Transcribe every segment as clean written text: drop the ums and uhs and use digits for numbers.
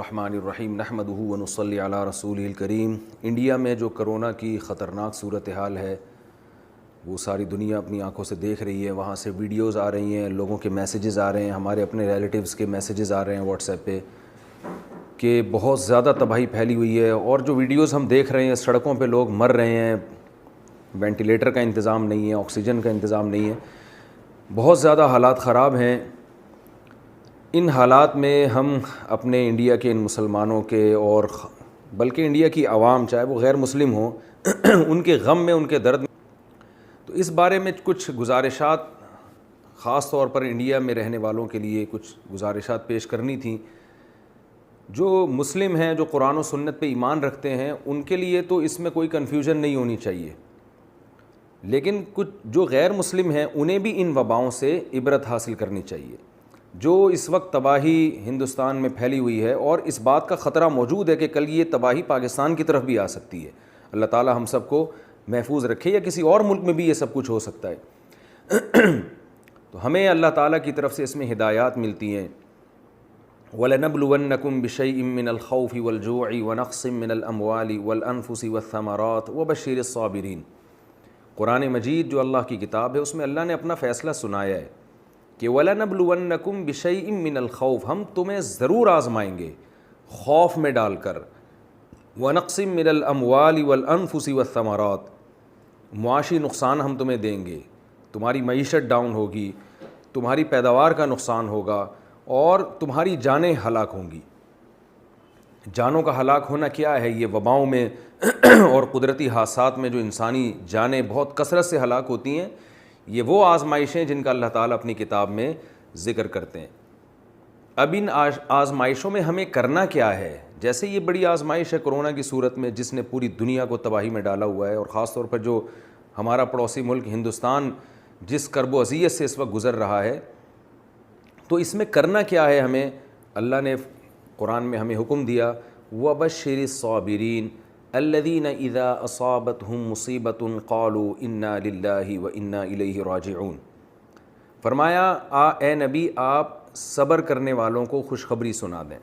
الرحمن الرحیم نحمدہ ونصلی علی رسولہ الکریم۔ انڈیا میں جو کرونا کی خطرناک صورتحال ہے وہ ساری دنیا اپنی آنکھوں سے دیکھ رہی ہے۔ وہاں سے ویڈیوز آ رہی ہیں، لوگوں کے میسیجز آ رہے ہیں، ہمارے اپنے ریلیٹیوز کے میسیجز آ رہے ہیں واٹس ایپ پہ کہ بہت زیادہ تباہی پھیلی ہوئی ہے۔ اور جو ویڈیوز ہم دیکھ رہے ہیں، سڑکوں پہ لوگ مر رہے ہیں، وینٹیلیٹر کا انتظام نہیں ہے، آکسیجن کا انتظام نہیں ہے، بہت زیادہ حالات خراب ہیں۔ ان حالات میں ہم اپنے انڈیا کے ان مسلمانوں کے اور بلکہ انڈیا کی عوام، چاہے وہ غیر مسلم ہوں، ان کے غم میں، ان کے درد میں، تو اس بارے میں کچھ گزارشات خاص طور پر انڈیا میں رہنے والوں کے لیے کچھ گزارشات پیش کرنی تھیں۔ جو مسلم ہیں، جو قرآن و سنت پہ ایمان رکھتے ہیں، ان کے لیے تو اس میں کوئی کنفیوژن نہیں ہونی چاہیے، لیکن کچھ جو غیر مسلم ہیں انہیں بھی ان وباؤں سے عبرت حاصل کرنی چاہیے۔ جو اس وقت تباہی ہندوستان میں پھیلی ہوئی ہے اور اس بات کا خطرہ موجود ہے کہ کل یہ تباہی پاکستان کی طرف بھی آ سکتی ہے۔ اللہ تعالی ہم سب کو محفوظ رکھے، یا کسی اور ملک میں بھی یہ سب کچھ ہو سکتا ہے۔ تو ہمیں اللہ تعالیٰ کی طرف سے اس میں ہدایات ملتی ہیں۔ وَلَنَبْلُوَنَّكُمْ بِشَيْءٍ مِّنَ الْخَوْفِ وَالْجُوعِ وَنَقْصٍ مِّنَ الْأَمْوَالِ وَالْأَنفُسِ وَالثَّمَرَاتِ وَبَشِّرِ الصَّابِرِينَ۔ قرآن مجید جو اللہ کی کتاب ہے، اس میں اللہ نے اپنا فیصلہ سنایا ہے کہ وَلَنَبْلُوَنَّكُمْ بِشَيْءٍ مِّنَ الْخَوْفِ، ہم تمہیں ضرور آزمائیں گے خوف میں ڈال کر، وَنَقْصٍ مِّنَ الْأَمْوَالِ وَالْأَنفُسِ وَالثَّمَرَاتِ، معاشی نقصان ہم تمہیں دیں گے، تمہاری معیشت ڈاؤن ہوگی، تمہاری پیداوار کا نقصان ہوگا اور تمہاری جانیں ہلاک ہوں گی۔ جانوں کا ہلاک ہونا کیا ہے؟ یہ وباؤں میں اور قدرتی حادثات میں جو انسانی جانیں بہت کثرت سے ہلاک ہوتی ہیں، یہ وہ آزمائشیں جن کا اللہ تعالیٰ اپنی کتاب میں ذکر کرتے ہیں۔ اب ان آزمائشوں میں ہمیں کرنا کیا ہے؟ جیسے یہ بڑی آزمائش ہے کرونا کی صورت میں، جس نے پوری دنیا کو تباہی میں ڈالا ہوا ہے، اور خاص طور پر جو ہمارا پڑوسی ملک ہندوستان جس کرب و اذیت سے اس وقت گزر رہا ہے، تو اس میں کرنا کیا ہے ہمیں؟ اللہ نے قرآن میں ہمیں حکم دیا وَبَشِّرِ الصَّابِرِينَ الَّذِينَ إِذَا أَصَابَتْهُم مُّصِيبَةٌ قَالُوا إِنَّا لِلَّهِ وَإِنَّا إِلَيْهِ راجعون۔ فرمایا اے نبی، آپ صبر کرنے والوں کو خوشخبری سنا دیں۔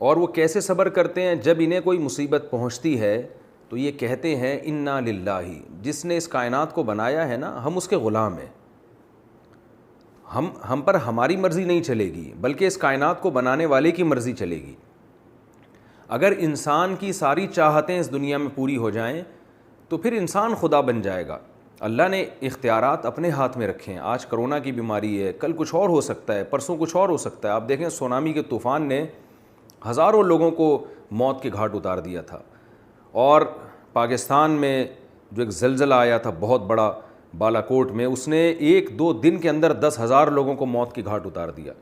اور وہ کیسے صبر کرتے ہیں؟ جب انہیں کوئی مصیبت پہنچتی ہے تو یہ کہتے ہیں اِنَّا لِلَّهِ، جس نے اس کائنات کو بنایا ہے نا، ہم اس کے غلام ہیں، ہم پر ہماری مرضی نہیں چلے گی، بلکہ اس کائنات کو بنانے والے کی مرضی چلے گی۔ اگر انسان کی ساری چاہتیں اس دنیا میں پوری ہو جائیں تو پھر انسان خدا بن جائے گا۔ اللہ نے اختیارات اپنے ہاتھ میں رکھے ہیں۔ آج کرونا کی بیماری ہے، کل کچھ اور ہو سکتا ہے، پرسوں کچھ اور ہو سکتا ہے۔ آپ دیکھیں سونامی کے طوفان نے ہزاروں لوگوں کو موت کے گھاٹ اتار دیا تھا، اور پاکستان میں جو ایک زلزلہ آیا تھا بہت بڑا بالا کوٹ میں، اس نے 1-2 دن کے اندر 10,000 لوگوں کو موت کے گھاٹ اتار دیا۔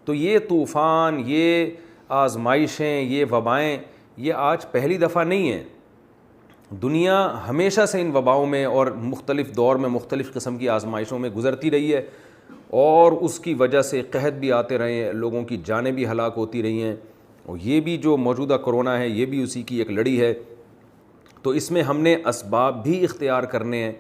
تو یہ طوفان، یہ آزمائشیں، یہ وبائیں، یہ آج پہلی دفعہ نہیں ہیں۔ دنیا ہمیشہ سے ان وباؤں میں اور مختلف دور میں مختلف قسم کی آزمائشوں میں گزرتی رہی ہے، اور اس کی وجہ سے قحط بھی آتے رہے ہیں، لوگوں کی جانیں بھی ہلاک ہوتی رہی ہیں، اور یہ بھی جو موجودہ کرونا ہے یہ بھی اسی کی ایک لڑی ہے۔ تو اس میں ہم نے اسباب بھی اختیار کرنے ہیں،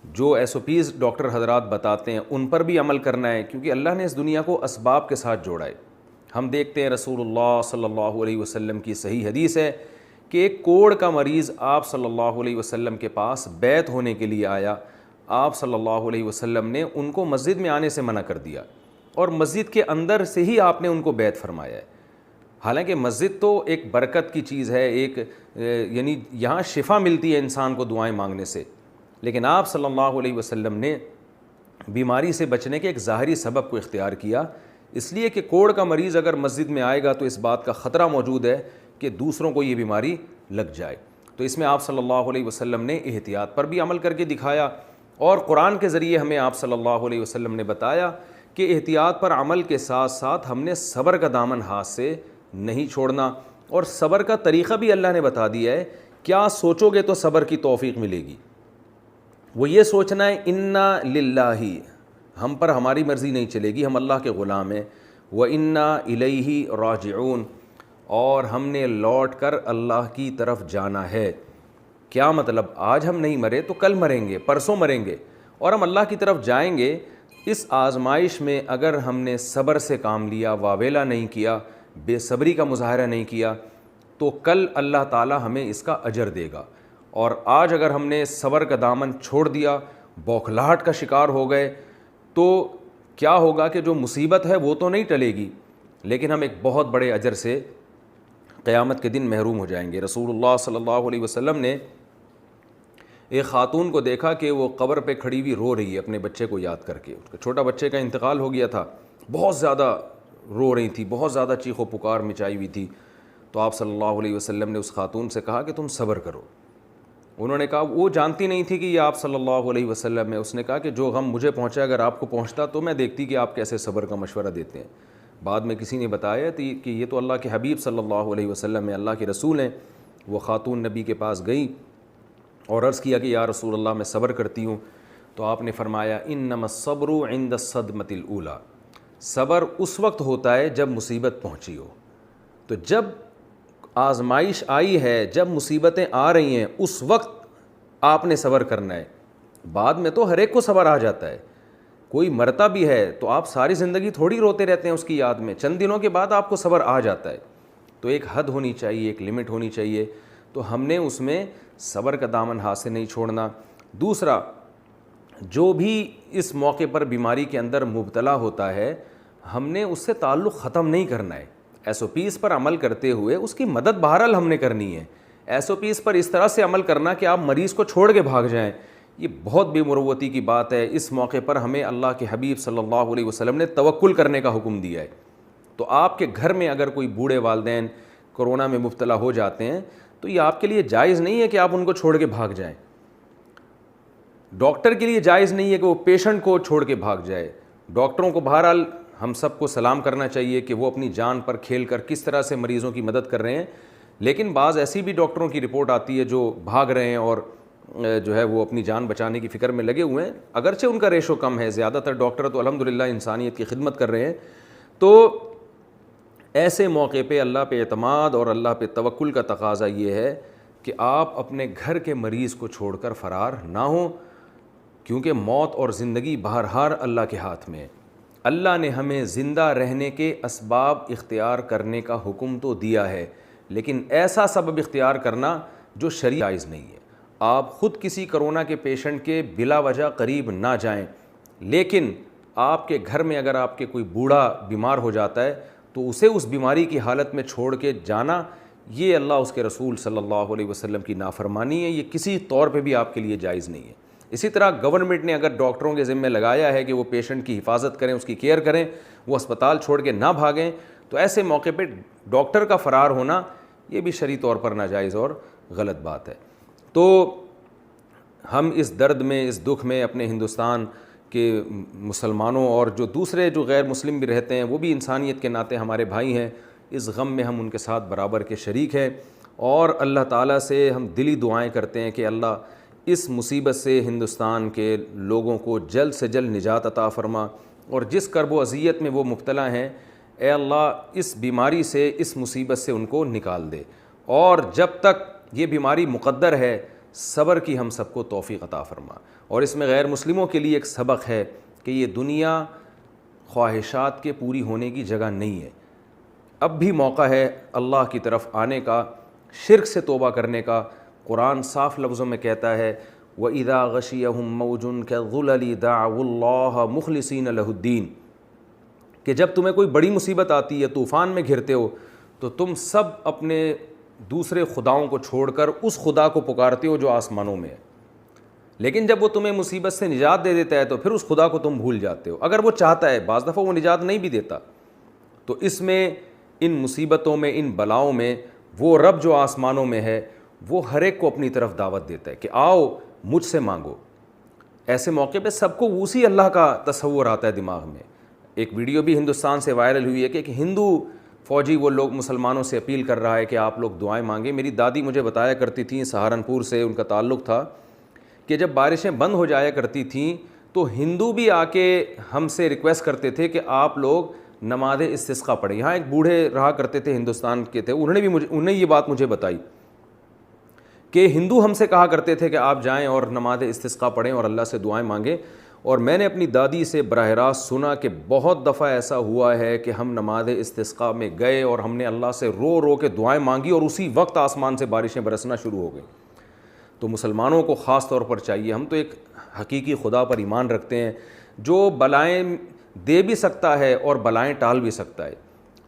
جو SOPs ڈاکٹر حضرات بتاتے ہیں ان پر بھی عمل کرنا ہے، کیونکہ اللہ نے اس دنیا کو اسباب کے ساتھ جوڑا ہے۔ ہم دیکھتے ہیں رسول اللہ صلی اللہ علیہ وسلم کی صحیح حدیث ہے کہ ایک کوڑ کا مریض آپ صلی اللہ علیہ وسلم کے پاس بیعت ہونے کے لیے آیا۔ آپ صلی اللہ علیہ وسلم نے ان کو مسجد میں آنے سے منع کر دیا، اور مسجد کے اندر سے ہی آپ نے ان کو بیعت فرمایا ہے۔ حالانکہ مسجد تو ایک برکت کی چیز ہے، یعنی یہاں شفا ملتی ہے انسان کو دعائیں مانگنے سے، لیکن آپ صلی اللہ علیہ وسلم نے بیماری سے بچنے کے ایک ظاہری سبب کو اختیار کیا، اس لیے کہ کوڑ کا مریض اگر مسجد میں آئے گا تو اس بات کا خطرہ موجود ہے کہ دوسروں کو یہ بیماری لگ جائے۔ تو اس میں آپ صلی اللہ علیہ وسلم نے احتیاط پر بھی عمل کر کے دکھایا، اور قرآن کے ذریعے ہمیں آپ صلی اللہ علیہ وسلم نے بتایا کہ احتیاط پر عمل کے ساتھ ساتھ ہم نے صبر کا دامن ہاتھ سے نہیں چھوڑنا، اور صبر کا طریقہ بھی اللہ نے بتا دیا ہے۔ کیا سوچو گے تو صبر کی توفیق ملے گی؟ وہ یہ سوچنا ہے اِنَّا لِلَّهِ، ہم پر ہماری مرضی نہیں چلے گی، ہم اللہ کے غلام ہیں، وَإِنَّا إِلَيْهِ راجعون، اور ہم نے لوٹ کر اللہ کی طرف جانا ہے۔ کیا مطلب؟ آج ہم نہیں مرے تو کل مریں گے، پرسوں مریں گے، اور ہم اللہ کی طرف جائیں گے۔ اس آزمائش میں اگر ہم نے صبر سے کام لیا، واویلا نہیں کیا، بے صبری کا مظاہرہ نہیں کیا تو کل اللہ تعالیٰ ہمیں اس کا اجر دے گا. اور آج اگر ہم نے صبر کا دامن چھوڑ دیا, بوکھلاہٹ کا شکار ہو گئے, تو کیا ہوگا کہ جو مصیبت ہے وہ تو نہیں ٹلے گی, لیکن ہم ایک بہت بڑے اجر سے قیامت کے دن محروم ہو جائیں گے. رسول اللہ صلی اللہ علیہ وسلم نے ایک خاتون کو دیکھا کہ وہ قبر پہ کھڑی ہوئی رو رہی ہے اپنے بچے کو یاد کر کے. اس کا چھوٹا بچے کا انتقال ہو گیا تھا, بہت زیادہ رو رہی تھی, بہت زیادہ چیخ و پکار مچائی ہوئی تھی. تو آپ صلی اللہ علیہ وسلم نے اس خاتون سے کہا کہ تم صبر کرو. انہوں نے کہا, وہ جانتی نہیں تھی کہ یہ آپ صلی اللہ علیہ وسلم ہے. اس نے کہا کہ جو غم مجھے پہنچا اگر آپ کو پہنچتا تو میں دیکھتی کہ آپ کیسے صبر کا مشورہ دیتے ہیں. بعد میں کسی نے بتایا کہ یہ تو اللہ کے حبیب صلی اللہ علیہ وسلم ہے, اللہ کے رسول ہیں. وہ خاتون نبی کے پاس گئی اور عرض کیا کہ یا رسول اللہ میں صبر کرتی ہوں. تو آپ نے فرمایا انما الصبر عند الصدمۃ الاولی, صبر اس وقت ہوتا ہے جب مصیبت پہنچی ہو. تو جب آزمائش آئی ہے, جب مصیبتیں آ رہی ہیں, اس وقت آپ نے صبر کرنا ہے. بعد میں تو ہر ایک کو صبر آ جاتا ہے, کوئی مرتا بھی ہے تو آپ ساری زندگی تھوڑی روتے رہتے ہیں اس کی یاد میں, چند دنوں کے بعد آپ کو صبر آ جاتا ہے. تو ایک حد ہونی چاہیے, ایک لمٹ ہونی چاہیے. تو ہم نے اس میں صبر کا دامن ہاتھ سے نہیں چھوڑنا. دوسرا, جو بھی اس موقع پر بیماری کے اندر مبتلا ہوتا ہے, ہم نے اس سے تعلق ختم نہیں کرنا ہے. ایس او پیز پر عمل کرتے ہوئے اس کی مدد بہرحال ہم نے کرنی ہے. ایس او پیز پر اس طرح سے عمل کرنا کہ آپ مریض کو چھوڑ کے بھاگ جائیں, یہ بہت بے مروتی کی بات ہے. اس موقع پر ہمیں اللہ کے حبیب صلی اللہ علیہ وسلم نے توکل کرنے کا حکم دیا ہے. تو آپ کے گھر میں اگر کوئی بوڑھے والدین کورونا میں مبتلا ہو جاتے ہیں تو یہ آپ کے لیے جائز نہیں ہے کہ آپ ان کو چھوڑ کے بھاگ جائیں. ڈاکٹر کے لیے جائز نہیں ہے کہ وہ پیشنٹ کو چھوڑ کے بھاگ جائے. ڈاکٹروں کو بہرحال ہم سب کو سلام کرنا چاہیے کہ وہ اپنی جان پر کھیل کر کس طرح سے مریضوں کی مدد کر رہے ہیں. لیکن بعض ایسی بھی ڈاکٹروں کی رپورٹ آتی ہے جو بھاگ رہے ہیں اور جو ہے وہ اپنی جان بچانے کی فکر میں لگے ہوئے ہیں. اگرچہ ان کا ریشو کم ہے, زیادہ تر ڈاکٹر تو الحمدللہ انسانیت کی خدمت کر رہے ہیں. تو ایسے موقع پہ اللہ پہ اعتماد اور اللہ پہ توکل کا تقاضا یہ ہے کہ آپ اپنے گھر کے مریض کو چھوڑ کر فرار نہ ہوں, کیونکہ موت اور زندگی بہرحال اللہ کے ہاتھ میں ہے. اللہ نے ہمیں زندہ رہنے کے اسباب اختیار کرنے کا حکم تو دیا ہے, لیکن ایسا سبب اختیار کرنا جو شرعی جائز نہیں ہے. آپ خود کسی کرونا کے پیشنٹ کے بلا وجہ قریب نہ جائیں, لیکن آپ کے گھر میں اگر آپ کے کوئی بوڑھا بیمار ہو جاتا ہے تو اسے اس بیماری کی حالت میں چھوڑ کے جانا, یہ اللہ اس کے رسول صلی اللہ علیہ وسلم کی نافرمانی ہے. یہ کسی طور پہ بھی آپ کے لیے جائز نہیں ہے. اسی طرح گورنمنٹ نے اگر ڈاکٹروں کے ذمہ لگایا ہے کہ وہ پیشنٹ کی حفاظت کریں, اس کی کیئر کریں, وہ اسپتال چھوڑ کے نہ بھاگیں, تو ایسے موقع پہ ڈاکٹر کا فرار ہونا یہ بھی شرعی طور پر ناجائز اور غلط بات ہے. تو ہم اس درد میں, اس دکھ میں اپنے ہندوستان کہ مسلمانوں اور جو دوسرے جو غیر مسلم بھی رہتے ہیں وہ بھی انسانیت کے ناطے ہمارے بھائی ہیں, اس غم میں ہم ان کے ساتھ برابر کے شریک ہیں. اور اللہ تعالیٰ سے ہم دلی دعائیں کرتے ہیں کہ اللہ اس مصیبت سے ہندوستان کے لوگوں کو جلد سے جلد نجات عطا فرما, اور جس کرب و اذیت میں وہ مبتلا ہیں اے اللہ اس بیماری سے, اس مصیبت سے ان کو نکال دے. اور جب تک یہ بیماری مقدر ہے صبر کی ہم سب کو توفیق عطا فرما. اور اس میں غیر مسلموں کے لیے ایک سبق ہے کہ یہ دنیا خواہشات کے پوری ہونے کی جگہ نہیں ہے. اب بھی موقع ہے اللہ کی طرف آنے کا, شرک سے توبہ کرنے کا. قرآن صاف لفظوں میں کہتا ہے وَإِذَا غَشِيَهُم مَّوْجٌ كَالظُّلَلِ دَعَوُا اللَّهَ مُخْلِصِينَ لَهُ الدِّينَ, کہ جب تمہیں کوئی بڑی مصیبت آتی ہے, طوفان میں گھرتے ہو, تو تم سب اپنے دوسرے خداؤں کو چھوڑ کر اس خدا کو پکارتے ہو جو آسمانوں میں ہے. لیکن جب وہ تمہیں مصیبت سے نجات دے دیتا ہے تو پھر اس خدا کو تم بھول جاتے ہو. اگر وہ چاہتا ہے, بعض دفعہ وہ نجات نہیں بھی دیتا. تو اس میں, ان مصیبتوں میں, ان بلاؤں میں وہ رب جو آسمانوں میں ہے وہ ہر ایک کو اپنی طرف دعوت دیتا ہے کہ آؤ مجھ سے مانگو. ایسے موقع پہ سب کو اسی اللہ کا تصور آتا ہے دماغ میں. ایک ویڈیو بھی ہندوستان سے وائرل ہوئی ہے کہ ایک ہندو فوجی وہ لوگ مسلمانوں سے اپیل کر رہا ہے کہ آپ لوگ دعائیں مانگیں. میری دادی مجھے بتایا کرتی تھیں, سہارنپور سے ان کا تعلق تھا, کہ جب بارشیں بند ہو جایا کرتی تھیں تو ہندو بھی آ کے ہم سے ریکویسٹ کرتے تھے کہ آپ لوگ نماز استسقاء پڑھیں. یہاں ایک بوڑھے رہا کرتے تھے ہندوستان کے تھے, انہوں نے یہ بات مجھے بتائی کہ ہندو ہم سے کہا کرتے تھے کہ آپ جائیں اور نماز استسقاء پڑھیں اور اللہ سے دعائیں مانگیں. اور میں نے اپنی دادی سے براہ راست سنا کہ بہت دفعہ ایسا ہوا ہے کہ ہم نماز استسقاء میں گئے اور ہم نے اللہ سے رو رو کے دعائیں مانگی اور اسی وقت آسمان سے بارشیں برسنا شروع ہو گئیں۔ تو مسلمانوں کو خاص طور پر چاہیے، ہم تو ایک حقیقی خدا پر ایمان رکھتے ہیں جو بلائیں دے بھی سکتا ہے اور بلائیں ٹال بھی سکتا ہے،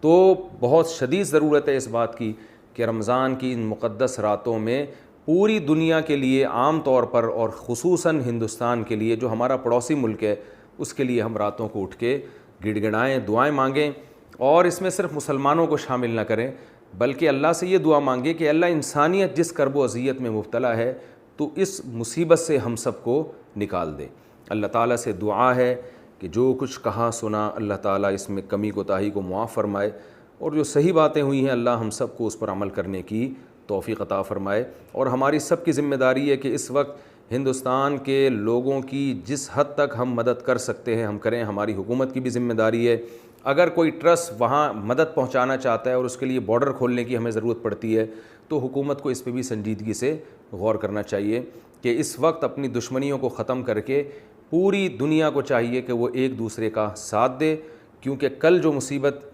تو بہت شدید ضرورت ہے اس بات کی کہ رمضان کی ان مقدس راتوں میں پوری دنیا کے لیے عام طور پر اور خصوصاً ہندوستان کے لیے جو ہمارا پڑوسی ملک ہے اس کے لیے ہم راتوں کو اٹھ کے گڑ گڑائیں، دعائیں مانگیں، اور اس میں صرف مسلمانوں کو شامل نہ کریں بلکہ اللہ سے یہ دعا مانگے کہ اللہ انسانیت جس کرب و اذیت میں مبتلا ہے تو اس مصیبت سے ہم سب کو نکال دے۔ اللہ تعالیٰ سے دعا ہے کہ جو کچھ کہا سنا اللہ تعالیٰ اس میں کمی کوتاہی کو معاف فرمائے، اور جو صحیح باتیں ہوئی ہیں اللہ ہم سب کو اس پر عمل کرنے کی توفیق عطا فرمائے۔ اور ہماری سب کی ذمہ داری ہے کہ اس وقت ہندوستان کے لوگوں کی جس حد تک ہم مدد کر سکتے ہیں ہم کریں۔ ہماری حکومت کی بھی ذمہ داری ہے، اگر کوئی ٹرسٹ وہاں مدد پہنچانا چاہتا ہے اور اس کے لیے بارڈر کھولنے کی ہمیں ضرورت پڑتی ہے تو حکومت کو اس پہ بھی سنجیدگی سے غور کرنا چاہیے کہ اس وقت اپنی دشمنیوں کو ختم کر کے پوری دنیا کو چاہیے کہ وہ ایک دوسرے کا ساتھ دے، کیونکہ کل جو مصیبت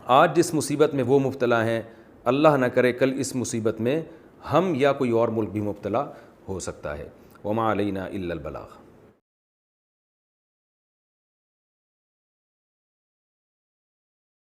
آج جس مصیبت میں وہ مبتلا ہیں، اللہ نہ کرے کل اس مصیبت میں ہم یا کوئی اور ملک بھی مبتلا ہو سکتا ہے۔ وما علینا الا البلاغ۔